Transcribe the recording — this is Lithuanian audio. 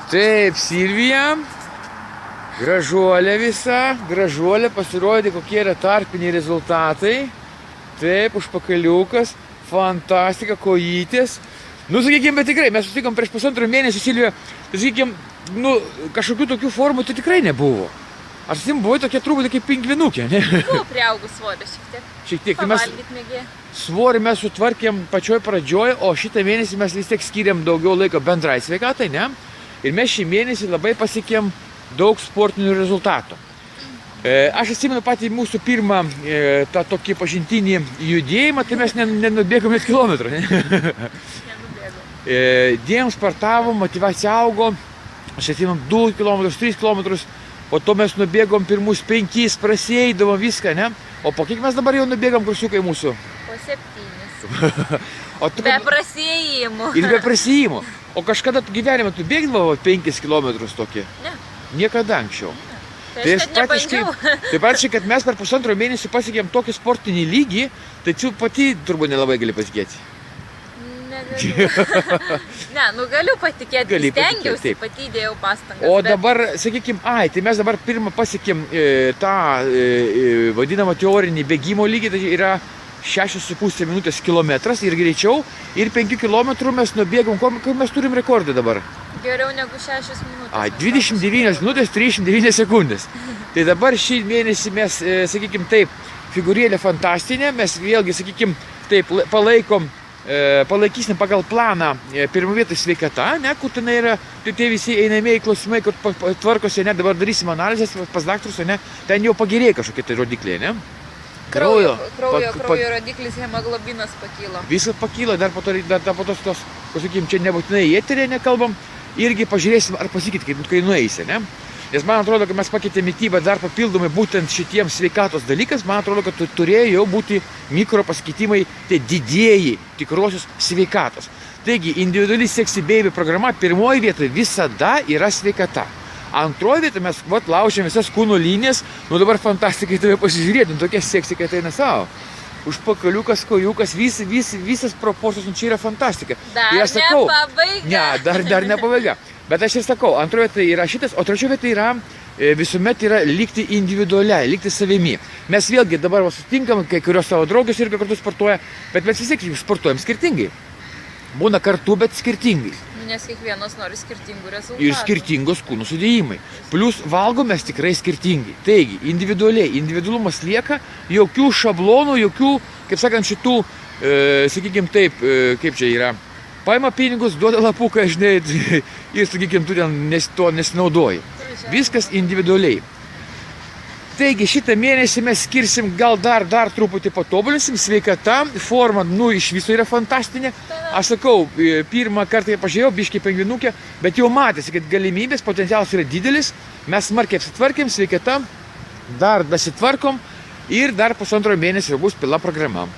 Taip, Silvija, gražuolė visa, gražuolė, pasirodė, kokie yra tarpiniai rezultatai. Taip, užpakaliukas, fantastika, kojytės. Nu, sakykime, bet tikrai, mes susitikom prieš pusantrų mėnesį, Silvija, sakykime, nu, kažkokių tokių formų tai tikrai nebuvo. Aš sim buvai tokia truputį kaip pingvinukė, ne? Buvo priaugus svoris šiek tiek. Šiek tiek. Pavalgyt mėgė. Svorį mes sutvarkėm pačioj pradžioj, o šitą mėnesį mes vis tiek skiriam daugiau laiko bendrai sveikatai, ne? Ir mes šį mėnesį labai pasiekėm daug sportinių rezultatų. Aš atsimenu patį mūsų pirmą tą tokį pažintinį judėjimą, tai mes nenubėgom net kilometrų, ne? Nenubėgom. Dėjom, sportavom, motyvacija augo, aš atsimenu 2 km, 3 km, po to mes nubėgom pirmus 5, prasieidom viską, ne? O po kiek mes dabar jau nubėgam kursiukai mūsų? Po 7. Be prasiėjimų. Ir be prasiėjimų. O kažkada gyvenime tu bėgdavo 5 km tokį? Ne. Niekada anksčiau. Tai aš net nebandžiau. Tai praktiškai, kad mes per pusantro mėnesį pasiekėm tokį sportinį lygį, tai tu pati turbūt nelabai gali patikėti. Negaliu. Ne, nu galiu patikėti, stengiausi, pati įdėjau pastangas. O dabar, sakykime, tai mes dabar pirmą pasiekėm tą vadinamą teorinį bėgimo lygį, tai yra 6,5 minutės kilometras ir greičiau, ir 5 km mes nubėgom, kokį mes turim rekordą dabar? Geriau negu 6 minutės. 29 minutės 39 sekundės. Tai dabar šį mėnesį mes, sakykime taip, figūrėlė fantastinė, mes vėlgi, sakykime, taip, palaikysim pagal planą pirmą vietą sveikata, ne, kur ten yra, tai tie visi einamieji klausimai, kur tvarkosi, ne, dabar darysim analizės pas daktarus, ne, ten jau pagerėjo kažkokie tai rodikliai, ne. Kraujo rodiklis, hemoglobinas pakylo. Viskas pakylo, dar po to, sakykim, čia nebūtinai į eterį nekalbam, irgi pažiūrėsim, ar pasikeitė, kai nueisi, ne? Nes man atrodo, kad mes pakeitėm mitybą dar papildomai būtent šitiems sveikatos dalykas, man atrodo, kad turėjo jau būti mikro pasikeitimai, tai didieji tikrosios sveikatos. Taigi, individuali Sexy Baby programa pirmoji vietoje visada yra sveikata. Antroji vieta mes laužėm visas kūno linijas, nu dabar fantastikai tave pasižiūrėtum, tokia seksy, kad eina savo. Užpakaliukas, kojukas, visas proporcijos, čia yra fantastika. Dar nepabaiga. Ne, dar nepabaiga. Bet aš ir sakau, antroji vieta yra šitas, o trečioji vieta yra, visuomet yra likti individualiai, likti savimi. Mes vėlgi dabar sutinkam, kai kurios savo draugės irgi kartu sportuoja, bet mes vis tiek sportuojam skirtingai. Būna kartu, bet skirtingai. Nes kiekvienas nori skirtingų rezultatų. Ir skirtingos kūnų sudėjimai. Plius valgomės tikrai skirtingai. Taigi, individualiai, individualumas lieka, jokių šablonų, jokių, kaip sakant, šitų, sakykime taip, kaip čia yra, paima pinigus, duoda lapuką, žinai, ir, sakykime, tu ten to nesinaudoji. Viskas individualiai. Taigi, šitą mėnesį mes skirsim, gal dar truputį patobulinsim, sveikata, forma, nu, iš viso yra fantastinė. Aš sakau, pirmą kartą pažiūrėjau, biškį pingvinukė, bet jau matėsi, kad galimybės, potencialas yra didelis, mes smarkiai apsitvarkėm, sveikata, dar dasitvarkom ir dar pusantro mėnesio bus pila programa.